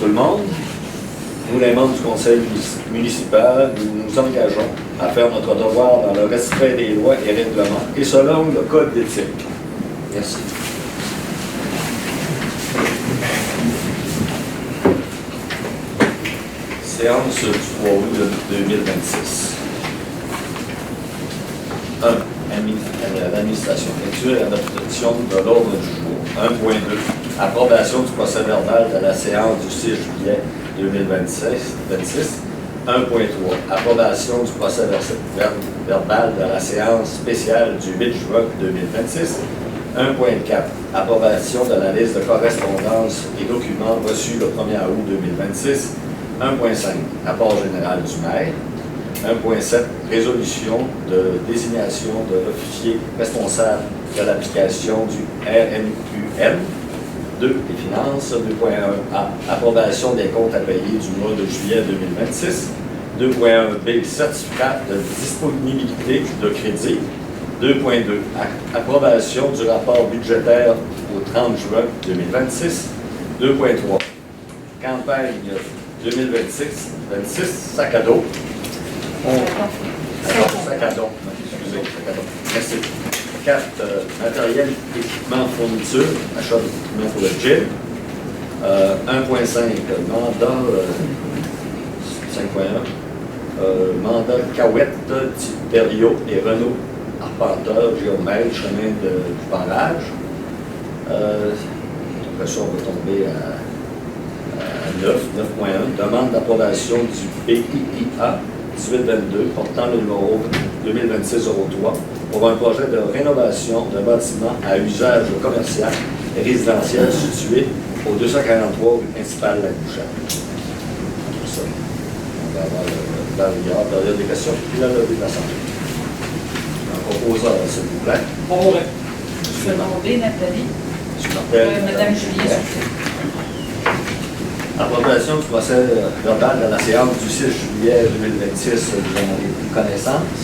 tout le monde. Nous, les membres du conseil municipal, nous nous engageons à faire notre devoir dans le respect des lois et règlements et selon le code d'éthique. Merci. Séance du 3 août 2026. 1. L'administration. Lecture et adoption de l'ordre du jour. 1.2. Approbation du procès verbal de la séance du 6 juillet 2026. 1.3. Approbation du procès verbal de la séance spéciale du 8 juin 2026. 1.4. Approbation de la liste de correspondance et documents reçus le 1er août 2026. 1.5. Rapport général du maire. 1.7. Résolution de désignation de l'officier responsable de l'application du RNQM. 2. Les finances. 2.1a. Approbation des comptes à payer du mois de juillet 2026. 2.1b. Certificat de disponibilité de crédit. 2.2. Approbation du rapport budgétaire au 30 juin 2026. 2.3. Campagne 2026, sac à dos. Sac à dos. Excusez, sac à dos. Merci. 4. Matériel, équipement, fourniture, achat d'équipement pour le gym. 1.5. Mandat 5.1. Mandat Cahouette, Tiperio et Renault, arpenteur, géomètre, chemin du barrage. Après ça, on va tomber à 9.1, demande d'approbation du PIIA 1822 portant le numéro 2026-03 pour un projet de rénovation d'un bâtiment à usage commercial et résidentiel situé au 243 rue principale La Bouchère. On va avoir la période des questions puis la levée de l'Assemblée. Un proposeur, s'il vous plaît. Bonjour. Je vais demander Nathalie. Madame Julie. Approbation du procès verbal de la séance du 6 juillet 2026, vous en avez pris connaissance.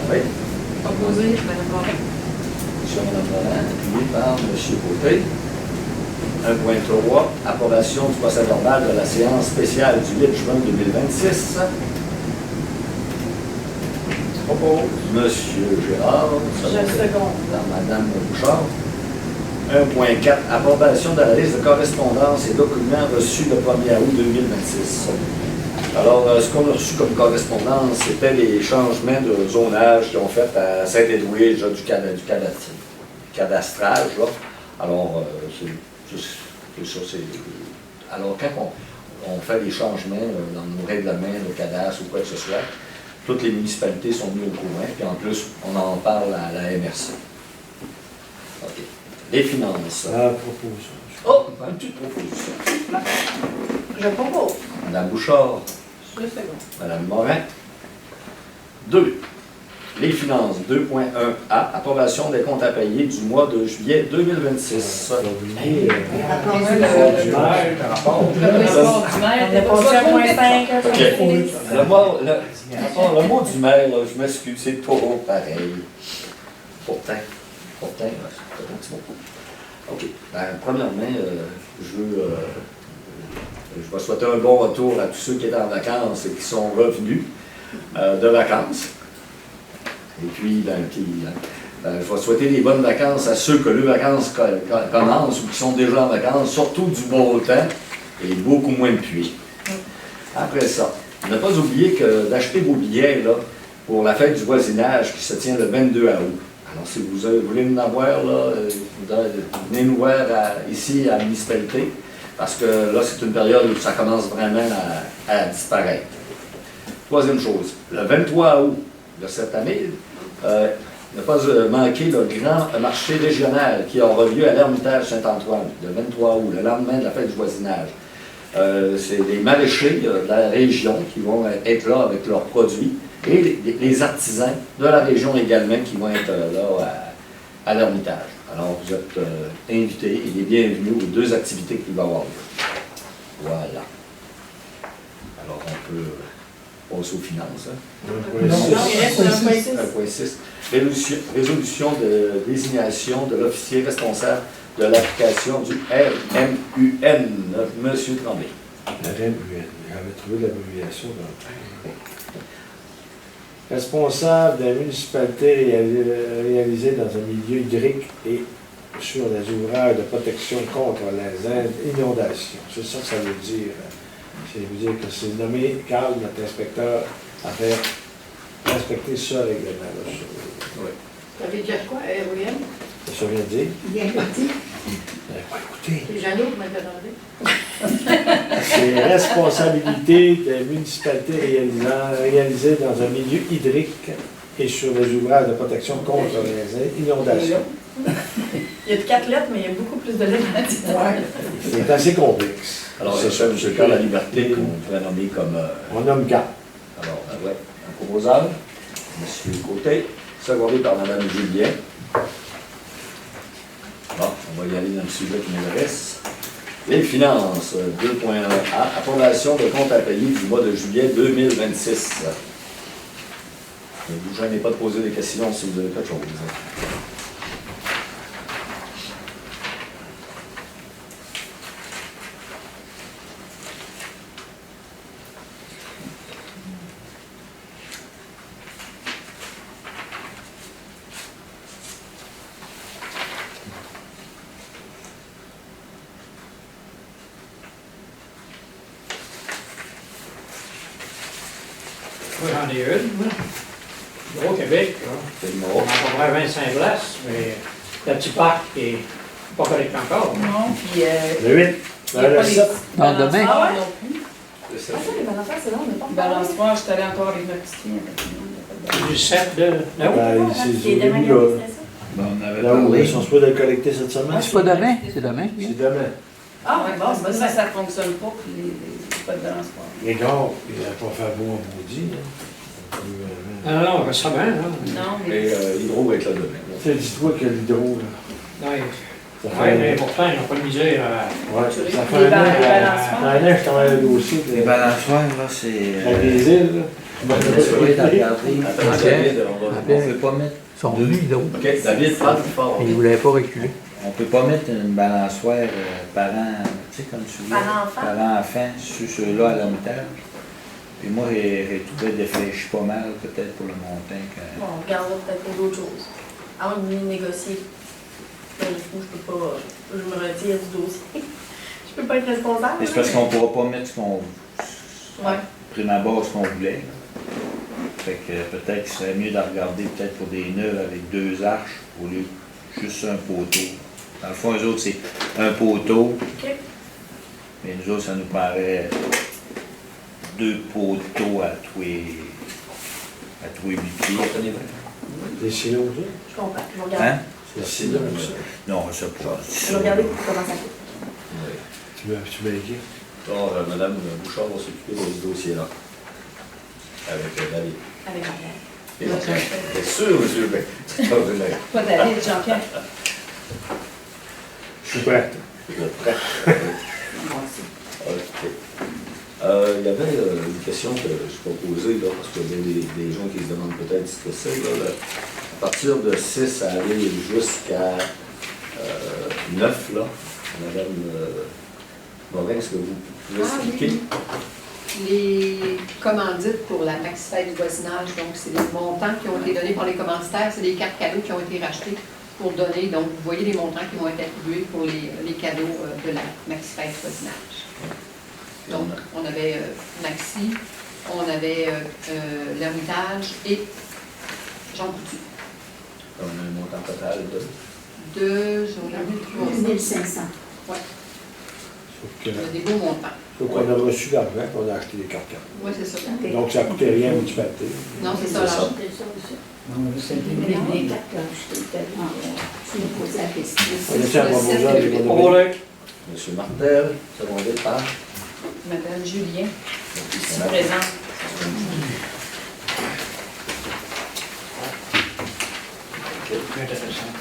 Oui. Proposé, Mme Morin. Monsieur Mme Morin, appuyé par M. Côté. 1.3. Approbation du procès verbal de la séance spéciale du 8 juin 2026. Propose M. Gérard. Je seconde. Mme Bouchard. 1.4. Approbation de la liste de correspondance et documents reçus le 1er août 2026. Alors, ce qu'on a reçu comme correspondance, c'était les changements de zonage qu'ils ont fait à Saint-Édouard, du cadastrage. Là. Alors, c'est ça. Alors, quand on fait des changements dans nos règlements, le cadastre ou quoi que ce soit, toutes les municipalités sont mises au courant, puis en plus, on en parle à la MRC. OK. Les finances. Proposition. Oh, une petite proposition. Je propose. Madame Bouchard. Je seconde. Madame Morin. 2. Les finances. 2.1a. Approbation des comptes à payer du mois de juillet 2026. Rapport du maire. On a passé à 1.5. OK. Le mot du maire, là, je m'excuse, c'est trop pareil. Pourtant, c'est un petit mot. OK. Ben, premièrement, je vais souhaiter un bon retour à tous ceux qui étaient en vacances et qui sont revenus de vacances. Et puis, je vais souhaiter des bonnes vacances à ceux que les vacances commencent ou qui sont déjà en vacances, surtout du beau temps et beaucoup moins de pluie. Après ça, ne pas oublier d'acheter vos billets là, pour la fête du voisinage qui se tient le 22 août. Alors, si vous voulez nous avoir, là, venez nous voir ici à la municipalité, parce que là, c'est une période où ça commence vraiment à disparaître. Troisième chose, le 23 août de cette année, ne pas manquer le grand marché régional qui aura lieu à l'Ermitage Saint-Antoine, le 23 août, le lendemain de la fête du voisinage. C'est les maraîchers de la région qui vont être là avec leurs produits et les artisans de la région également qui vont être là à l'Ermitage. Alors, vous êtes invités et les bienvenus aux deux activités qu'il va y avoir lieu. Voilà. Alors, on peut passer aux finances. Hein? 1.6. Résolution de désignation de l'officier responsable de l'application du RMUN. Monsieur Tremblay. RMUN, j'avais trouvé l'abréviation dans responsable de la municipalité réalisée dans un milieu hydrique et sur les ouvrages de protection contre les inondations. C'est ça que ça veut dire. Ça veut dire que c'est nommé Carl, notre inspecteur, à faire respecter ça règlement. Oui. Ça veut dire quoi, REM? Ça vient de dire. Bien petit. Écoutez, C'est Jeannot qui m'a demandé. c'est responsabilité des municipalités réalisées dans un milieu hydrique et sur les ouvrages de protection contre les inondations. Il y a 4 lettres, mais il y a beaucoup plus de lettres à dire. C'est assez complexe. Alors, c'est ça, M. Carl La Liberté, qu'on pourrait nommer comme... On nomme Carl. alors, ouais, un proposable, M. Côté, secondé par Mme Julien. Bon, on va y aller dans le sujet qui m'intéresse. Les finances, 2.1a, approbation de compte à payer du mois de juillet 2026. Ne vous gênez pas de poser des questions si vous avez quelque chose. Moi, j'en ai une. Au Québec, là. C'est le On numéro. a à peu près 25 places, mais le petit parc est pas collecté encore. Non, puis Le 8. il y a pas Le les 7. Non, demain. balançoires non plus. C'est ça. Ah, ça, les balançoires, c'est long, on n'a pas de balançoires. Je suis allée encore avec ma petite fille. Du 7 de août. C'est Qui est au début, demain, là. c'est ça? Ben, on avait Là où parlé. ils sont supposés le collecter cette semaine. C'est pas demain, c'est demain. oui. C'est demain. Ah, ouais, bon, c'est ça, ça fonctionne pas, puis pas de balançoires. Les gars, il n'a pas fait beau en maudit. Non, non, je sais bien, là. Non, Et mais. Hydro va être là demain. Tu sais, dis-toi que l'hydro, là. Ouais, Ça ouais, mais fait, pourtant, ils n'ont pas de misère à... ouais, Tu ça les fait un an, balançoires. un an, je travaille le dossier Les de balançoires, là, c'est. la des îles. là. On va essayer de regarder. Attends, David, on va... On peut pas mettre. Ils sont venus, donc. OK, David, parle plus fort. Ils ne voulaient pas reculer. On peut pas mettre une balançoire parent, tu sais, comme celui-là. Parent-enfant. Parent-enfant, sur ceux-là à long terme. Puis moi, j'ai trouvé défraîchi pas mal, peut-être pour le montant. Bon, on regardera peut-être pour d'autres choses. Avant de venir négocier. Là, du coup, je peux pas. Je me retire du dossier. Je peux pas être responsable. Mais c'est parce qu'on pourra pas mettre ce qu'on. Ouais. Prime abord, ce qu'on voulait. Là. Fait que peut-être qu'il serait mieux de regarder peut-être pour des nœuds avec 2 arches au lieu de juste un poteau. Dans le fond, eux autres, c'est un poteau. OK. Mais nous autres, ça nous paraît 2 poteaux à tous les 8 pieds. Des silos, ça. Je comprends. Je vais regarder. Hein? C'est des silos, ça. Non, ça pas. Je vais regarder comment ça coûte. Tu m'inquiètes. Alors, Mme Bouchard va s'occuper de ce dossier-là. Avec David. Avec ma mère. Et donc, bien sûr, monsieur, ben, c'est extraordinaire. Pas David, Jean-Pierre. Je suis prêt. Vous êtes prêts? Moi aussi. OK. Il y avait une question que je peux poser, là, parce qu'il y a des gens qui se demandent peut-être ce que c'est. Là, à partir de 6 à aller jusqu'à 9, là, Madame Morin, est-ce que vous pouvez expliquer? Les commandites pour la Maxi-Fête du voisinage, donc c'est les montants qui ont été donnés par les commanditaires, c'est des cartes cadeaux qui ont été rachetés pour donner. Donc, vous voyez les montants qui vont être attribués pour les cadeaux de la Maxi-Fête du voisinage. Donc, on avait Maxi, on avait l'Hermitage et Jean Coutu. On a un montant total de... J'en ai 1500. Ouais, Sauf il y a des beaux montants. qu'on a reçu l'argent, qu'on a acheté des cartes. Oui, c'est ça. Donc, ça ne coûtait rien à municipalité. Non, c'est ça, C'est ça. l'argent. Les cartes, là, je t'ai tu me posais la question. On était à Boisbourgeois, les Au Boisbourgeois. Rolex. Monsieur Martel, secondé par... Madame Julien, ici Madame. présente. Intéressant.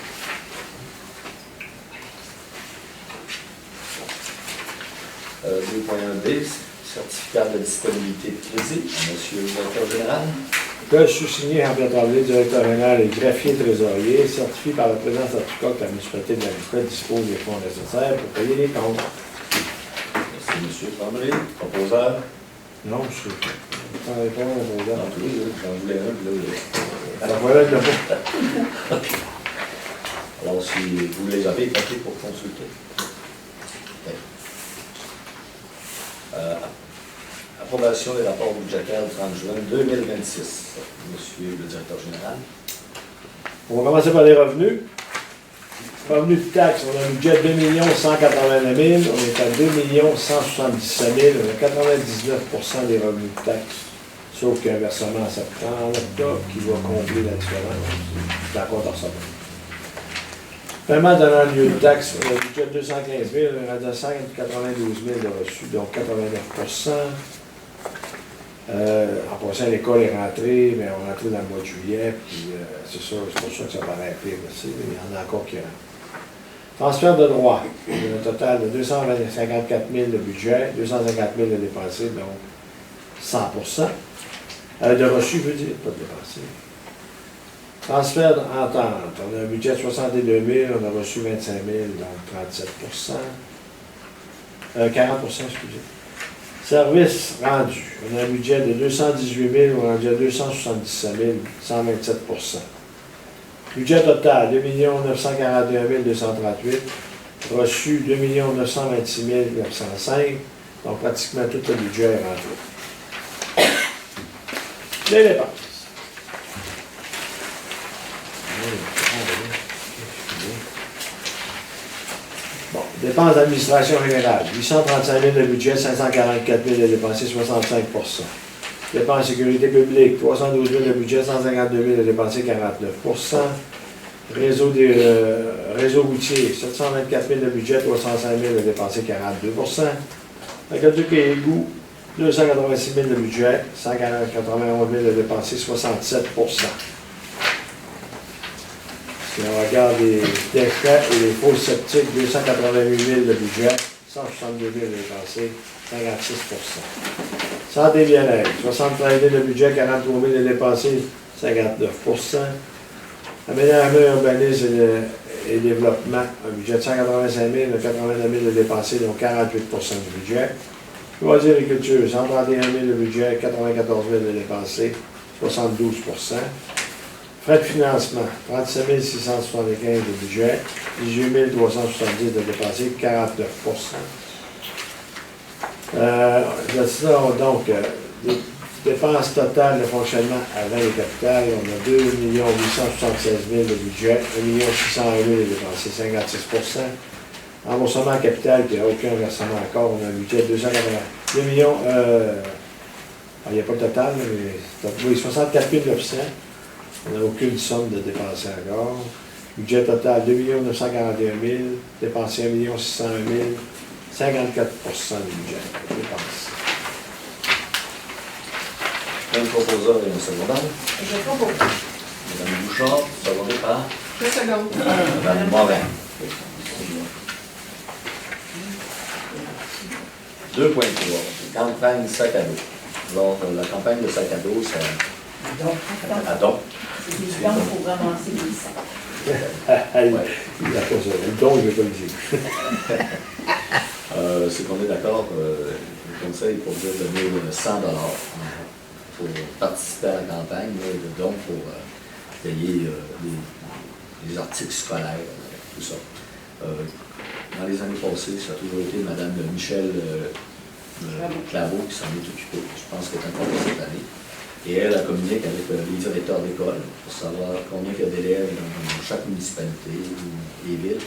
Euh, 2.1b, certificat de disponibilité de crédit. Monsieur le directeur général. Que sous-signé Jean-Pierre Tremblay, directeur général et greffier trésorier, certifie par la présence certificat que la municipalité de la Lafrette dispose des fonds nécessaires pour payer les comptes. Merci, M. Tremblay. Proposeur? Non, je ne pas Dans tous les deux. J'en voulais un, puis là, Alors voilà le mot. alors, si vous les avez, papier pour consulter. Ok. Approbation des rapports budgétaires du 30 juin 2026. Monsieur le directeur général. On va commencer par les revenus. Revenus de taxes, on a un budget de 2 189 000, on est à 2 177 000, on a 99% des revenus de taxes, sauf qu'il y a un versement en septembre, en octobre, qui va combler la différence. C'est la compte à recevoir. Paiement d'un lieu de taxes, on a un budget de 215 000, on est à 192 000 de reçus, donc 89%. En passant, l'école est rentrée, mais on est rentré dans le mois de juillet, puis c'est pour ça que ça paraît pire aussi. Il y en a encore qui rentrent. Transfert de droits, on a un total de 254 000 de budget, 250 000 de dépensés, donc 100%. De reçus, je veux dire, pas de dépensés. Transfert d'entente, on a un budget de 62 000, on a reçu 25 000, donc 37%. 40%, excusez. Services rendus, on a un budget de 218 000, on a rendu à 277 000, 127%. Budget total, 2 941 238. Reçu, 2 926 905. Donc, pratiquement tout le budget est rentré. Les dépenses. Bon, dépenses d'administration générale. 835 000 de budget, 544 000 de dépensés, 65%. Dépenses sécurité publique, 312 000 de budget, 152 000 de dépensés, 49%. Réseau routier, 724 000 de budget, 305 000 de dépensés, 42%. Aqueduc et égout, 286 000 de budget, 191 000 de dépensés, 67%. Si on regarde les déchets et les fosses septiques, 288 000 de budget, 162 000 de dépensés, 56%. Santé et bien-être, 73 000 de budget, 43 000 de dépensés, 59%. Aménagement, urbanisme et développement, un budget de 185 000, 89 000 de dépensés, donc 48% du budget. Loisirs et agriculture, 131 000 de budget, 94 000 de dépensés, 72%. Frais de financement, 37 675 de budget, 18 370 de dépensés, 49%. Donc, dépenses totales de fonctionnement avant les capitales, on a 2 876 000 de budget, 1 601 000 de dépensés, 56%. Remboursement capital, puis il n'y a aucun versement encore, on a un budget de 280 2 millions, il n'y a pas le total, mais oui, 64 900. On n'a aucune somme de dépensés encore. Budget total 2 941 000, dépensé 1 601 000, 54% du budget dépensé. Un proposeur et un secondant. Je propose. Madame Bouchard, secondé par Je seconde. Madame Morin. 2.3. Campagne sac à dos. Alors, la campagne de sac à dos, c'est à don. C'est des dons pour ramasser les sacs. Il n'a pas ça. Le don, il ne veut pas le dire. C'est qu'on est d'accord, le conseil pour dire donner 100 $ pour participer à la campagne, de dons pour payer les articles scolaires, tout ça. Dans les années passées, ça a toujours été Mme Michel Claveau qui s'en est occupée. Je pense qu'elle est encore là cette année. Et elle communique avec les directeurs d'école pour savoir combien il y a d'élèves dans chaque municipalité ou les villes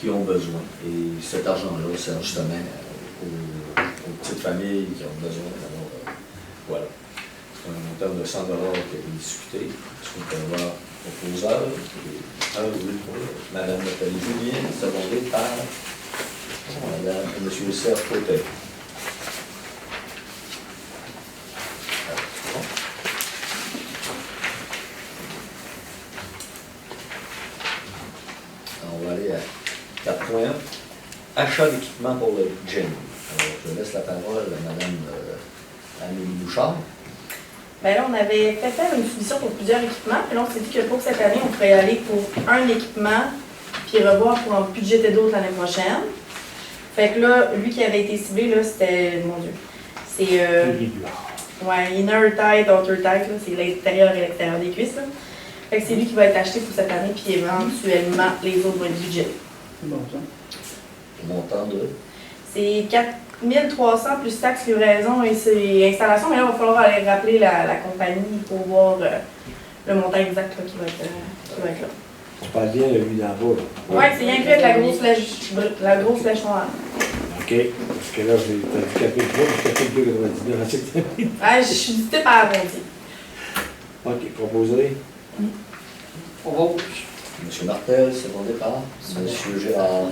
qui ont besoin. Et cet argent-là sert justement aux petites familles qui ont besoin. Alors, voilà. C'est un montant de 100 $ qui a été discuté. Est-ce qu'on peut avoir proposeur? Un oui pour Mme Nathalie Julien, secondé par M. Serge Côté. On va aller à 4.1. Achat d'équipement pour le gym. Alors, je laisse la parole à Mme Amélie Bouchard. Ben là, on avait fait faire une soumission pour plusieurs équipements, puis là, on s'est dit que pour cette année, on pourrait aller pour un équipement, puis revoir pour en budgéter d'autres l'année prochaine. Fait que là, lui qui avait été ciblé, là, c'était, mon Dieu, c'est, ouais, inner tight, outer tight, là, c'est l'intérieur et l'extérieur des cuisses, là. Fait que c'est lui qui va être acheté pour cette année, puis éventuellement, les autres vont être budgétés. C'est bon, ça. Le montant de... C'est 4300 plus taxes, livraison et c'est installation, mais là, il va falloir aller rappeler la compagnie pour voir le montant exact là, qui va être là. On parle bien de lui d'en bas, là. Oui, c'est rien que avec la grosse flèche noire. OK. Parce que là, j'ai handicapé le 3, j'ai handicapé le 2,99. Ah, je suis du type à arrondi. OK, proposé. Rouge. M. Martel, c'est mon départ. M. Gérard.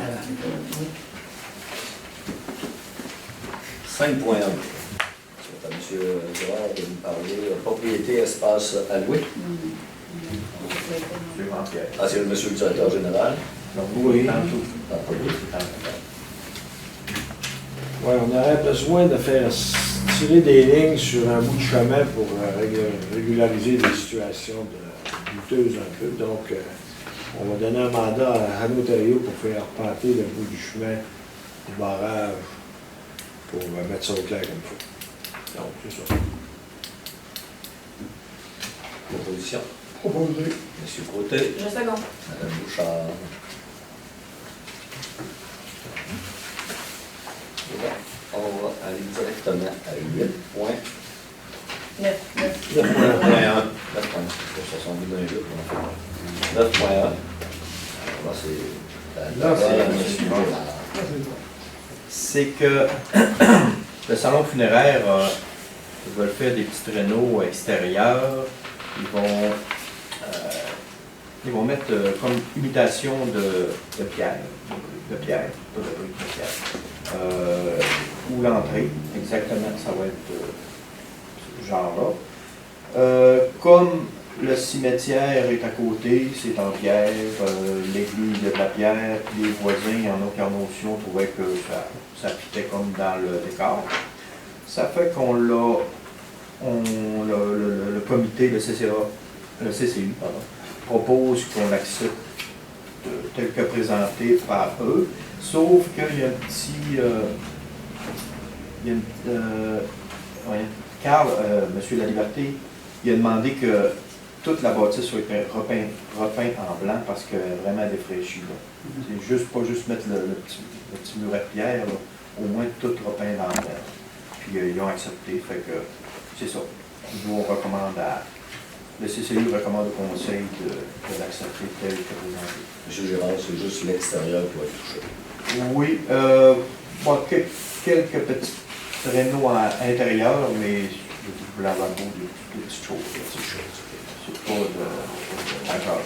5.1. C'est à M. Gérard de nous parler. Propriété, espace alloué. Ah, c'est M. le directeur général. Oui. Oui, on aurait besoin de faire tirer des lignes sur un bout de chemin pour régulariser des situations douteuses un peu. Donc, on va donner un mandat à Ontario pour faire replanter le bout du chemin du barrage pour mettre ça au clair comme il faut. Donc, c'est ça. Proposition. Proposé. M. Côté. Je seconde. Mme Bouchard. On va aller directement à 8.9. 9. 9.1. 9.1. C'est son bout d'un 8. 9.1. Là, c'est Là, c'est- la M. Gérard. C'est que le salon funéraire veulent faire des petits rénaux extérieurs. Ils vont mettre comme imitation de pierre, pas de briques de pierre, ou l'entrée, exactement, ça va être ce genre-là. Comme le cimetière est à côté, c'est en pierre, l'église il y a de la pierre, puis les voisins en Incarnation trouvaient que ça fitait comme dans le décor. Ça fait qu'on l'a, le comité, le CCU, propose qu'on l'accepte tel que présenté par eux, sauf qu'il y a un petit... Carl, Monsieur La Liberté, il a demandé que toute la bâtisse soit repeinte en blanc parce qu'elle est vraiment défraîchie. C'est juste pas juste mettre le petit muret de pierre, là, au moins tout repeint en blanc. Puis ils ont accepté, fait que c'est ça. Nous, on recommande le CCU recommande au conseil de l'accepter tel que présenté. M. Gérard, c'est juste l'extérieur qui va être touché. Oui, bon, quelques petits rénaux à l'intérieur, mais je voulais avoir beau des petites choses. C'est pas de majeur.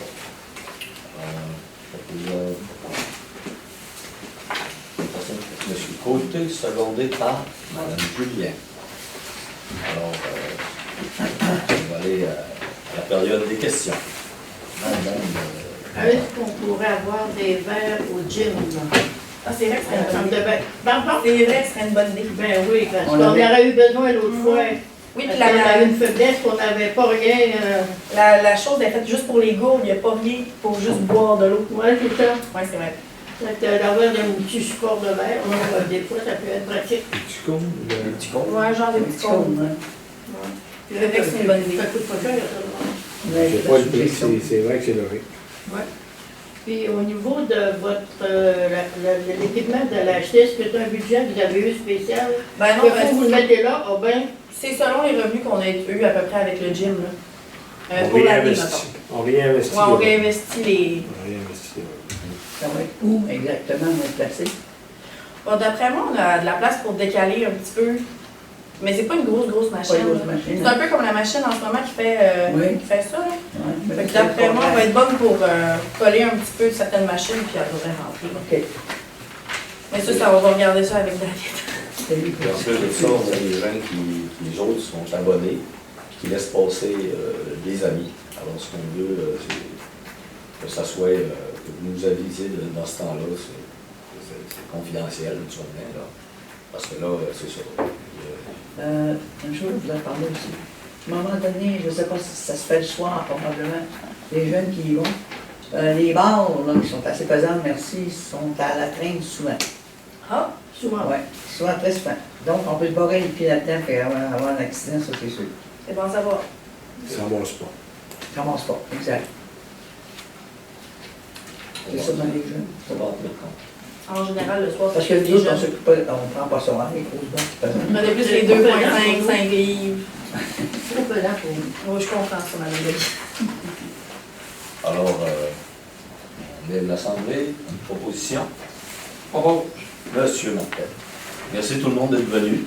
M. Côté, secondé par Mme Julien. Alors, on va aller à la période des questions. Est-ce qu'on pourrait avoir des verres au gym, là? Ah, c'est vrai que ce serait une bonne idée. Pardon? C'est vrai que ce serait une bonne idée. Ben oui, parce On qu'on avait- aurait eu besoin l'autre fois. Oui, Parce puis qu'on avait une faiblesse, qu'on n'avait pas rien. la chose est faite juste pour les gourdes, il n'y a pas rien pour juste boire de l'eau. Ouais, c'est ça. Oui, c'est vrai. Fait que d'avoir un petit support de verre, des fois, ça peut être pratique. Petit con, Un petit con. Ouais, genre des petits cônes. Puis C'est vrai que c'est une bonne idée. Ça coûte pas cher, ça. c'est pas le prix, c'est vrai que c'est logique. Puis au niveau de votre l'équipement de l'acheter, est-ce que c'est un budget que vous avez eu spécial? Ben non, Que parce vous le que mettez là, oh ben, c'est selon les revenus qu'on a eu à peu près avec le gym. Là. On Pour l'année, réinvestit. mettons. On réinvestit. Ouais, on là. réinvestit les. On réinvestit. là. ça va être où exactement on va placé? Bon, d'après moi, on a de la place pour décaler un petit peu. Mais c'est pas une grosse machine. Pas une grosse là. machine. C'est un peu comme la machine en ce moment qui fait, Oui. qui fait ça. Là. Ouais, Fait que d'après moi, elle va être bonne pour coller un petit peu certaines machines, puis elle devrait rentrer. OK. Mais ça, on va regarder ça avec David. C'est lui. Et en plus de ça, on a des gens qui les autres sont abonnés, qui laissent passer des amis. Alors, ce qu'on veut, c'est que ça soit, que vous nous avisiez dans ce temps-là, c'est confidentiel, naturellement, là. Parce que là, c'est ça. Une chose, je voulais parler aussi. à un moment donné, je ne sais pas si ça se fait le soir, probablement, les jeunes qui y vont. Les bars, là, qui sont assez pesants, merci, sont à la traîne souvent. Ah, Souvent. Oui, souvent, très souvent. Donc, on peut se barrer les pieds là-dedans et avoir un accident, ça c'est sûr. c'est bon à savoir. Ça ramasse pas. Ça commence pas, exact. C'est ça dans les jeunes. Ça va être En général, le soir, Parce que c'est nous les autres, on jeunes. s'occupe pas, on prend pas ça en les grosses banques qui pesent. On a plus les 2,5, 5 livres. Trop pesant pour nous. Oui, je comprends ça, madame Delis. Alors, on lève l'Assemblée, une proposition. Monsieur Martel. Merci tout le monde d'être venu.